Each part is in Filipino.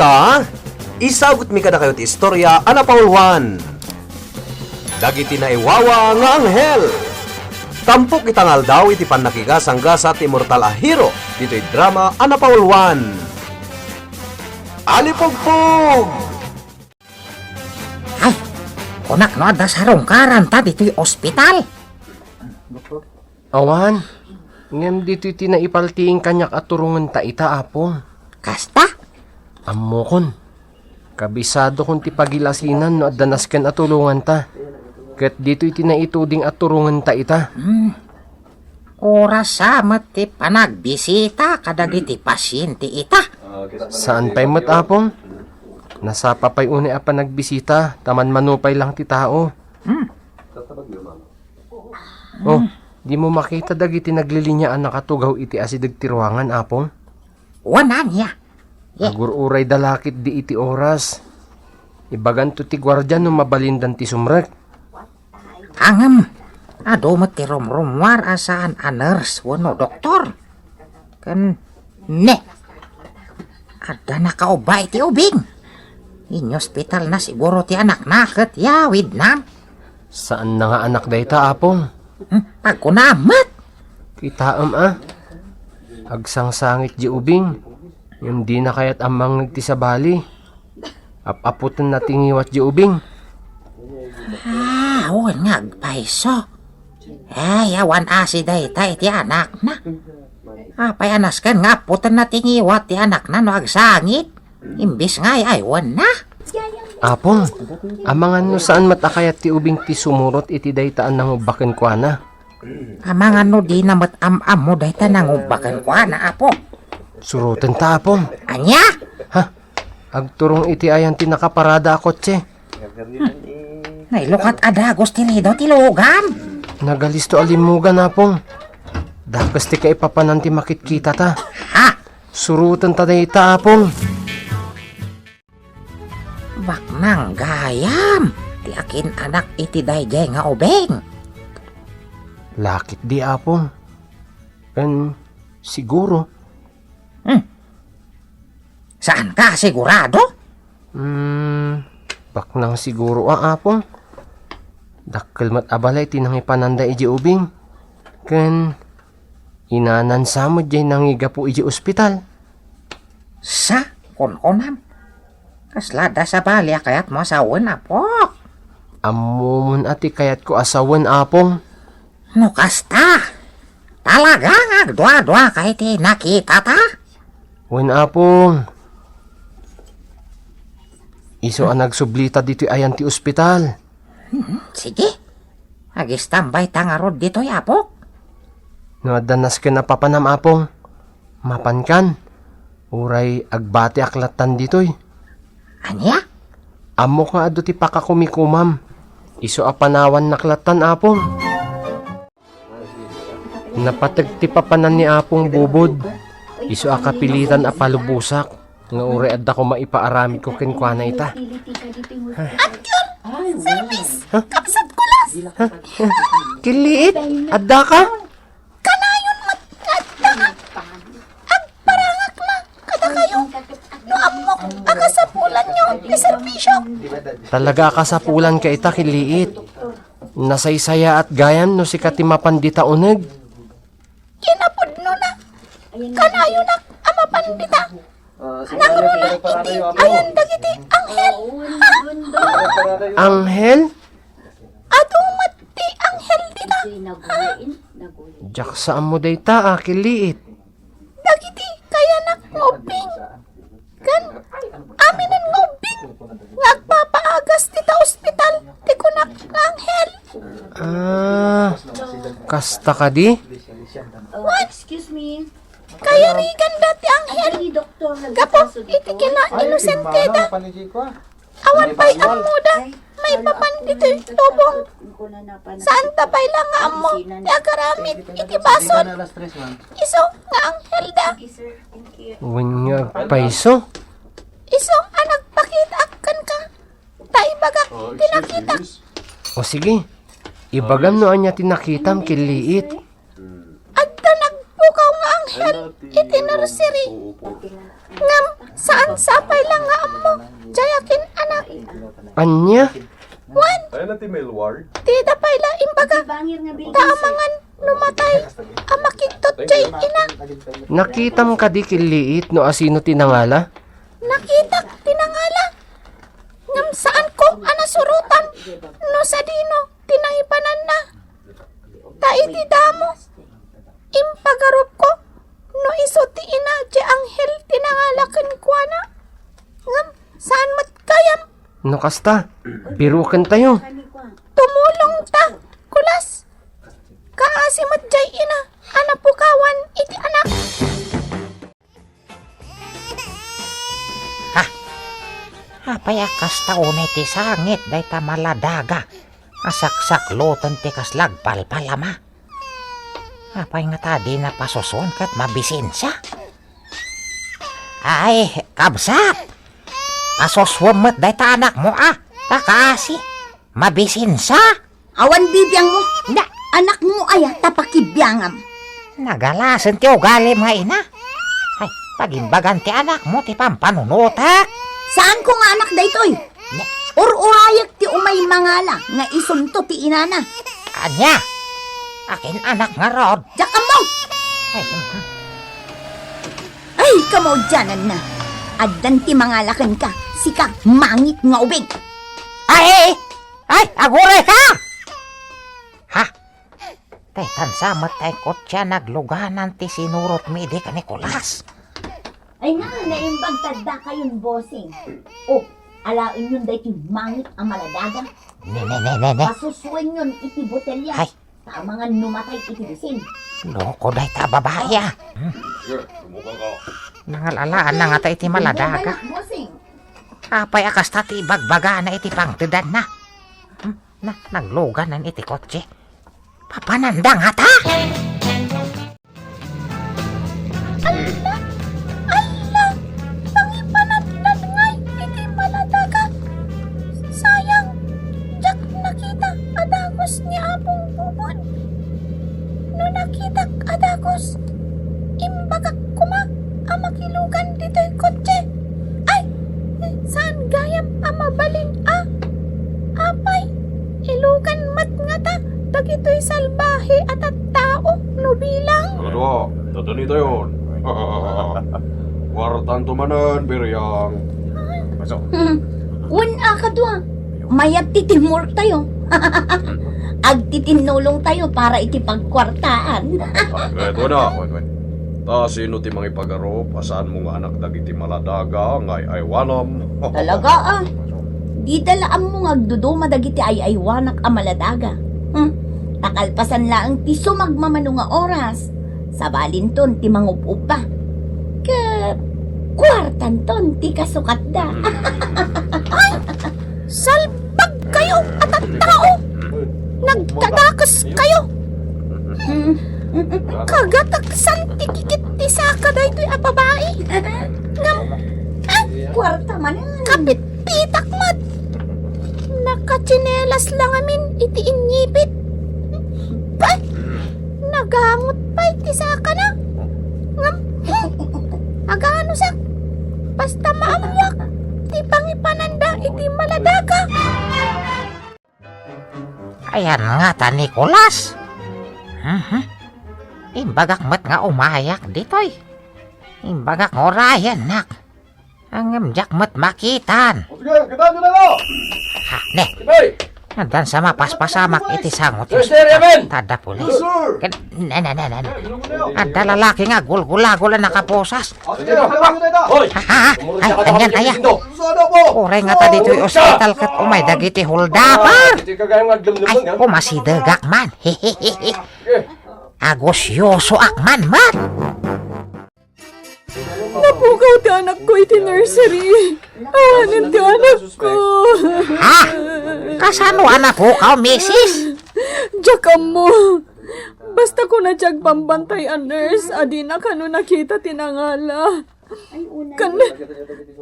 ta, isagot mi kada kayo ti istorya ana paulwan. Dagiti na iwawa nga anghel. Tampok itangal daw iti panakigasangga ti immortal a hero dito'y drama ana paulwan. Alipugpug! Ay, kunak no ada sarong karanta dito'y ospital. Awan, ngem dito iti naipaltiing kanyak at turungan ta ita apong. Kasta? Ammo kon. Kabisado kon ti pagilasinan no adanas ken at tulungan ta. Ket dito iti naituding at turungan ta ita. Oras samet ti panagbisita kadagiti pasyente ita. Saan pa'y mat apong? Nasapa pa'y uni a panagbisita, taman manupay lang ti tao. Oh, di mo makita dagiti naglilinyaan nakatugaw iti asidag ti ruangan apong? Wana niya. Agururay dalakit di iti oras. Ibagan to ti gwardyan no mabalindan ti sumrek. Angem, adumat ti rumrumwar asaan a nurse wano doktor. Kan, ne. Ada nakauba iti ubing. In hospital na siguro ti anak naket yawid na. Saan na nga anak dayta apong? Pagkunamat. Kitaam agsangsangit di ubing. Yung di na kayat amang nagtisabali. Apaputan na tingiwat di ubing. Awan nga agpaiso. Ay, awan asiday tay ti anak na. Apay anas kan nga putan na tingiwat ti anak na no agsangit. Imbis nga aywan na. Apong, amangan no saan matakayat ti ubing ti sumurot iti daytaan ng ubaken kwa na. Amangan no di na matam-am mo dayta nang ubakan kwa na apo. Surutan ta apong. Anya? Ha? Agturong iti ayan ti nakaparada a kotse. Nailukat adagos ti lido ti lugan. Nagalisto alimugan apong. Dakas ti kaipapanan ti makitkita ta. Ha? Surutan ta dayta apong. Baknang gayam. Ti akin anak iti dayjay nga ubeng. Lakit di apong. Ken siguro. Saan ka sigurado? Baknang siguro apong. Dakkel mat abalay tinangipananda iji ubing. Ken inanan samod jay nangiga po iji ospital. Sa kon-konan. Kaslada sa balya kayat mo asawan apo. Amumon ati kayat ko asawan apong. No kasta. Talagang agdwa-dwa kay ti nakita ta. Wen apong. Iso ang nagsublita dito ayan ti ospital. Sige. Agistambay tangarod dito yapok. No adanas ka na papanam apong. Mapan kan. Uray agbati aklatan ditoy. Anya? Amo ka ado ti pakakumikumam. Iso apanawan naklatan apong. Napatag ti papanan ni apong bubod. Iso akapilitan apalubusak. Nga uri adda ko maipaarami ko kenkwana ita. Action! Service! Kapsat ko las! Kiliit? Adda ka? Kanayon matnadda ka! Agparangak na! Kada kayo! No amok! Agasapulan nyo! May servisyo! Talaga kasapulan ka ita kiliit. Nasaysaya at gayam no si katimapandita uneg. Kinapudno na! Kanayo na! Amapandita! Nangruna iti ayan dagiti anghel! Anghel? Adumat ti anghel dita! Jak saan mo dayta kiliit. Dagiti kayanak ngobing! Kan aminan ngobing! Ngagpapaagas dita ospital! Ti kunak nga anghel! Kasta ka di? What? Excuse me. Kaya rigan dati anghel! Ni doktor Gapo, iti kina inosente da. Awan pa'y amuda. May papandito tubong. Saan tapay lang nga amo. Ti agaramit iti basod. Iso nga anghel da. Winyag paiso? Iso ang nagpakita akan ka. Taibagak tinakita. O sige, ibagam no anya tinakitam kiliit. Adda nagpukaw nga anghel. anghel iti nursery. Ngam saan sapay lang nga amo. Jayakin anak. Anya? Wan, tida payla imbaga. Taamangan numatay. Amakiktot jay ina. Nakitam ka di kiliit no asino tinangala? Nakita tinangala. Ngam saan ko anasurutan. No sa dino tinangipanan na. Taiti damo. Impagarup ko. No isuti ina jay anghel tinangalakan ko na. Ngam saan mat kayam. No kasta, birukan tayo. Tumulong ta, kulas. Kaasimat jay ina, anapukawan iti anak. Apayakas taon iti sangit day tamaladaga. Asaksak lotan ti kaslag palpalama. Apay nga tadi na pasuson kat mabisin siya. Ay, kabsat! Pasoswamat day ta anak mo Takasi, mabisin siya. Awan bibiyang mo, na anak mo ay tapakibiyangam. Nagalasan ti ugali mga ina. Ay, pagimbagan ti anak mo ti pampanunutak. Saan ko nga anak daytoy? Or-urayak ti umay mangala nga isunto ti inana. Anya, akin anak nga rod. Diyakan mo! Ay, kamo dyanan na. Addan ti mangalakan ka, sika mangit nga ubig. Ay, agure ka! Ha? Tay tansamat tay kotya nagluganan ti sinurot mi di ka Nicolas. Ay nga, naimbag tagda kayon, bossing. Oh, alain yun dahil yung mangit ang maladaga. Ne. Pasusuin yun iti botelya. Ay. Tama nga numatay iti bisin. Loko day ta babaya. Nangalalaan na nga ta iti maladaga. Balak, bossing. Apay akas tati bagbaga na iti pangtidan na. Nagluganan iti kotse. Papanandang hata! Pangipanatnan ngay, iti maladaga. Sayang, jak nakita adagos ni Apong Bubon. No nakita adagos, imbagak kuma amakilugan dito'y kotse. Ay, saan gayam amabalin Apay, ilugan mat nga ta, dagito'y salbahe at tao, no bilang. Ano? Tatanita yun. Wartan tumanan, Biryang. Una ka doon. Mayat titimur tayo. Agtitinulong tayo para iti pagkwartaan. Eto na. Ta sino ti mga ipagaro, pasaan mo nga anak dagiti maladaga, ngay aywanam. Talaga Di dalaan mo ngagduduma dagiti ay aywanak amaladaga. Takalpasan laang ti sumagmamano nga oras. Sa balinton ti mangup-up pa. Kwartan ton ti kasukat da. Salbag kayo at ang tao! Nagtadakas kayo! Kagataksan ti kikit ti saka daytoy a babae! Ngam, Kwarta man. kapit pitak mat! Nakatsinelas lang amin iti inyipit! Ba? Nagangot pa iti saka na! Ngam, agano sa? Basta maamwak! Ti pangipananda iti maladaga! Ayan nga ta Nicolas. Imbagak mat nga umayak ditoy. Imbagak orayan nak. Ang amjak mat makitan. Sige, kita nyo na no! Ha, ne. Nandan sa mapaspasamak iti sangot. Tada pulis. Ne. Anda lalaki nga gulgulagol na nakaposas. Sige, kita nyo na ito! Ay, anyan aya. Ore nga ta dito'y ospital kat umay dagiti huldapar. Ay, kumasidagak man. Hehehe. Agosyoso akman man. Napugaw ti anak ko iti nursery. Awanan ti anak ko. Ha? Kasano anak ko ka, misis? Jakam mo. Basta ko na tiyag pambantay a nurse, adi na kano nakita tinangala.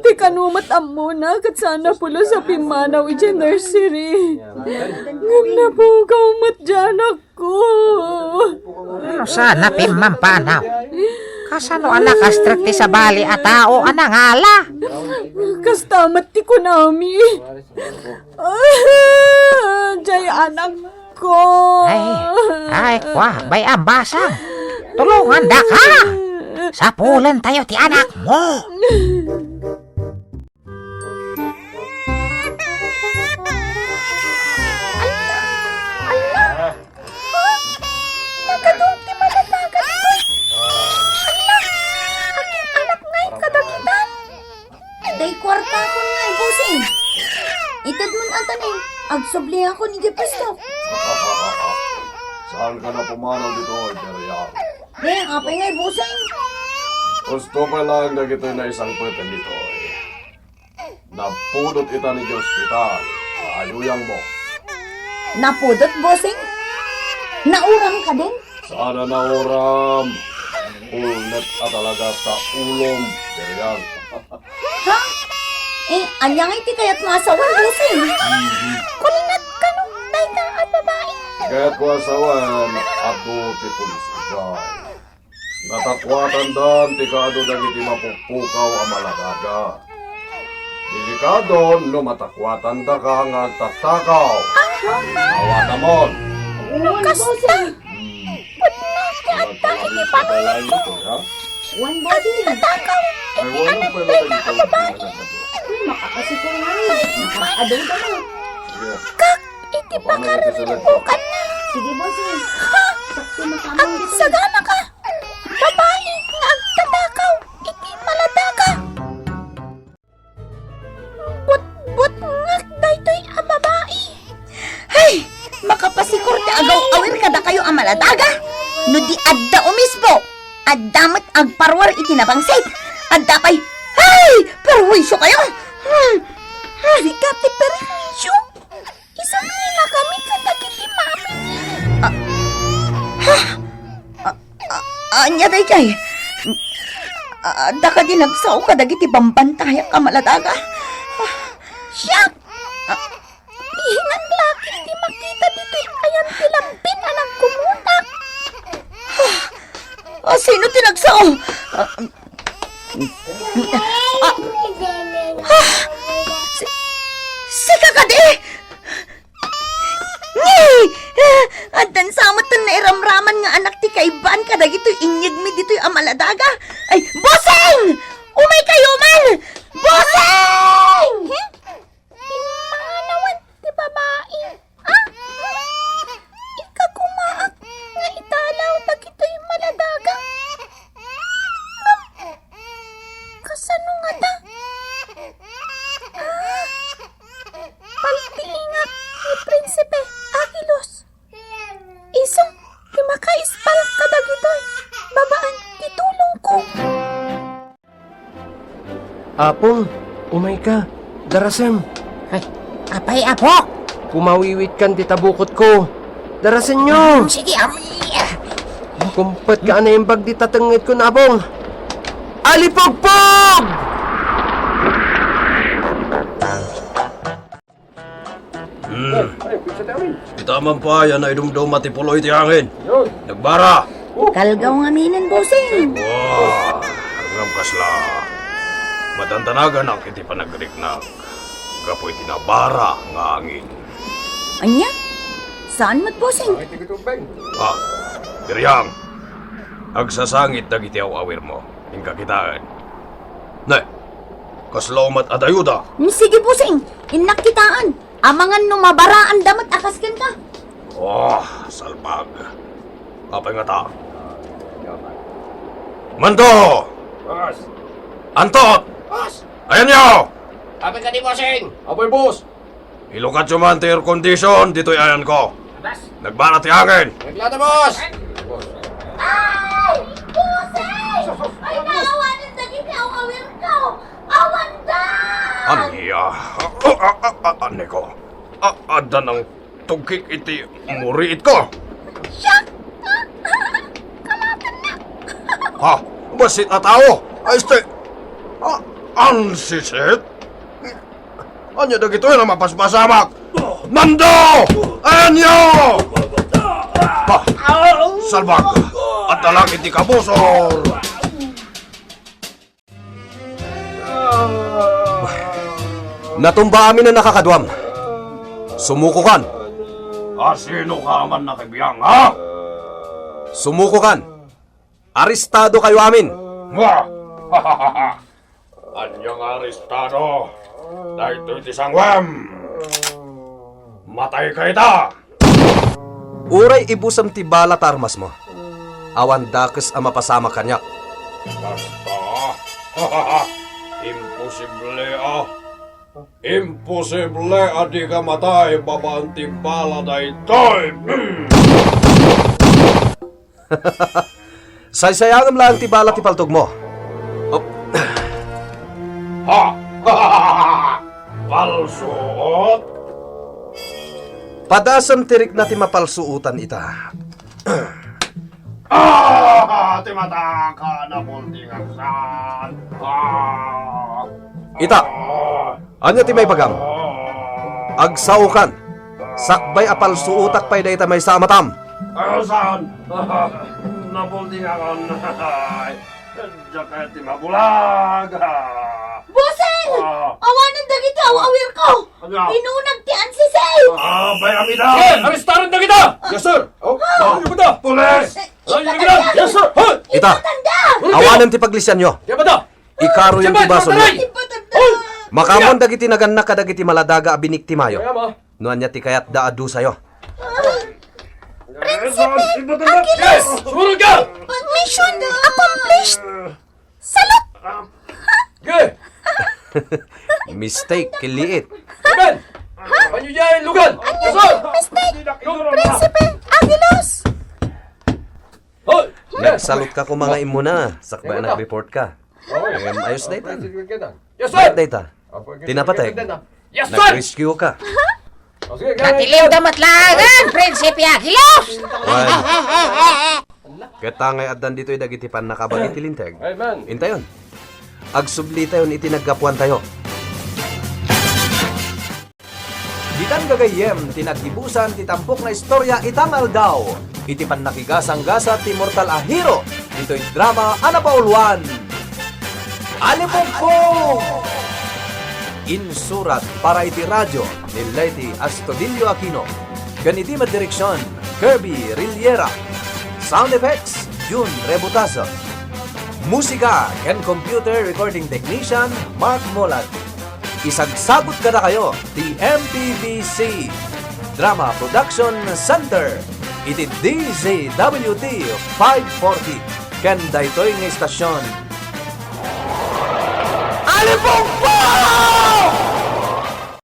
Ti kanumat amo na kat sana pulo sa pimanaw iti nursery. Ngam napugaw mat di anak ko. Ano sana pimampanaw? Kasano anak kastrikti sa bali at tao anang ala? Kastamat ti ko nami. Jay anak ko. Ay, wah, bay ambasang. Tulungan da ka. Sapulan tayo ti anak mo. Nakadong ti malataga ditoy. Ala, aking anak nga'y kadagitan. Day kwarta ko nga, bossing. Itad mo ang tanin. Agsubli ako ni Jepesto. Saan ka na pumanaw dito, Jeriang? Apay nga, bossing. Gusto pa lang na gito na isang pwede dito. Napudot ita ni hospital. Ayuyang mo. Napudot, bossing? Naurang ka din? Sana na oram. Ulnet at talaga sa ulom, Jeriang. Ha? Anya nga iti kaya't masawan, bossing. Kulingat ka nung day ka at babae. Kaya't ko asawan at ti pulis dyan. Natakwatan dan ti kado dagiti mapuppukaw ang malagaga. Delikado no matakwatan da ka nga agtaktakaw. Awata mon. Kasta. Nagpalabis ka pala ito, ha? One bossing. Takaw. Ay, wala pala dagito. Makakasi ko nga. Makakadong ka na. Sige. Kak, iti pagkarinibukan na. Sige, bossing. Ha? Sakto At makamang dito. sagana ka. Babae nga agtatakaw. Iti malataga. But nga daytoy a babae. Hay! Makapasikurte agaw-awir kada kayo ang maladaga. No di adda umispo. Addamat agparwar itinabangsit. Adda pay, hay! Perwisyo kayo! Sikat ti perwisyo. Isang nila kami kadagiti mami. Anya day jay. Adda ka din nagsaw kadagiti bambantaya ka maladaga. Siya! Ihingan laki di makita dito'y ayan tilambin anak kumunak. Sino tinagsaw? Si kakadi! Ni! Adan samot na nairamraman nga anak ti kaiban kada gito'y inyag mi dito'y amaladaga. Ay, Boseng! Umay kayo man! Boseng! Pinmanawan ti babae. Ah? Ikakumaak nga italaw dagito'y maladaga. Kasano nga ta? Paltiingat ni Prinsipe Agilos. Isong ti makaispal kadagito'y babaan titulong ko. Apong, umay ka. Darasan. Ay, apay apo. Pumawiwit kan titabukot ko. Darasan nyo. Sige, Kumpet ka na yung bag di tatangit ko na, Apong. Alipogpog! Itaman pa yan na idumdum matipuloy ti hangin. Nagbara. Kalgaw nga minin, Boseng. Wah, hanggang kasla. Madantanagan ang iti panagrignag. Kapoy tinabara nga hangin. Anya? Saan mat, Boseng? Ah, Biryang. Agsasangit dagiti awawir mo. Hingkakitaan. Ne, kaslaumat at ayuda. Sige, Boseng. Inakitaan. Amangan no mabaraan damat akaskan ka. Oh, salbag. Apay nga ta. Mando! Antot! Ayan nyo! Apay ka di, Boseng! Apoy, boss! Ilukat yung man ti air condition, dito'y ayan ko. Nagbara ti hangin. Naglata, boss! Ay! Boseng! Ay, naawanan dagiti awawir ko! Awan da! Aniya. Ane ko. Ada ng tugkik iti muriit ko. Siya! Kamatan na! Ha? Basit na tao? Ay, este. Ansisit? Anya dagito yun ang mapaspasamak. Nando! Ayan nyo! Ha? Salbag! At talang iti kabusol! Natumba amin na nakakadwam. Sumuko kan. Sino ka man nakibiyang, ha? Sumuko kan. Arestado kayo amin. Wah! Anyang arestado. Dahil iti sangwam. Matay ka ita. Uray ibusam ti balat armas mo. Awan dakes ang mapasama kanyak. Basta. Imposible, Imposible adi ka matay babaan timbala na ito'y. Saysayangam lang ti balat ti paltog mo. Oh, Ha! Palsuot? padasam tirik na ti mapalsuutan ita. Timataka na buntingan saan. Ita, anya ti may bagam? Agsaukan. Sakbay apalsuutak pay dayta may sa matam. Saan? Nabuntingan. Jaket ti mabulag. Bosen! Awanan dagiti awawir ko! Ano? Inunag ti ansisay! Bayamida! Arestaran na kita! Yes, sir! Oh, ano ba ito? Pulis! Ipatanda! Yes, sir! Hoy! Ita, Ipatanda! awanan ti paglisyan nyo. Yan ba ito? Ikaro yung ti baso nyo. Ipatanda! Makamon dagiti naganak kadagiti maladaga abinik ti mayo. Kaya mo? Nuan niya ti kayat daadu sayo. Yes! Sumunod ka! Mission accomplished! Salot! Okay! Mistake kiliit. Ben! Panyo dyan, lugan! Yes, sir! Mistake! Prinsipe Aguilos! Hoy! Nagsalot ka ko mga imuna. Sakbay nag-report ka. Ayos dayta. Yes, sir! Bayad dayta. Tinapatay. Yes, sir! Nag-rescue ka. Natilim damat lagan, Prinsipe Aguilos! Wan. Katangay addan dito'y dagitipan nakabagiti linteg. Hey, man! Intayon. Agsubli tayon itinaggapuan tayo. Ditan gagayem, tinagibusan, titampok na istorya itangal daw. Iti pannakigasang-gasa ti Mortal a Hero. Dito'y drama Anapauluan. Alipong! Insurat para iti radyo ni Lady Astudillo Aquino. Ganiti madireksyon, Kirby Riliera. Sound effects, June Rebutazo. Musika and computer recording technician, Mark Molat. Isagsagot ka na kayo, the MPBC Drama Production Center. Iti DZWT 540. Ken daytoy nga istasyon. Alipong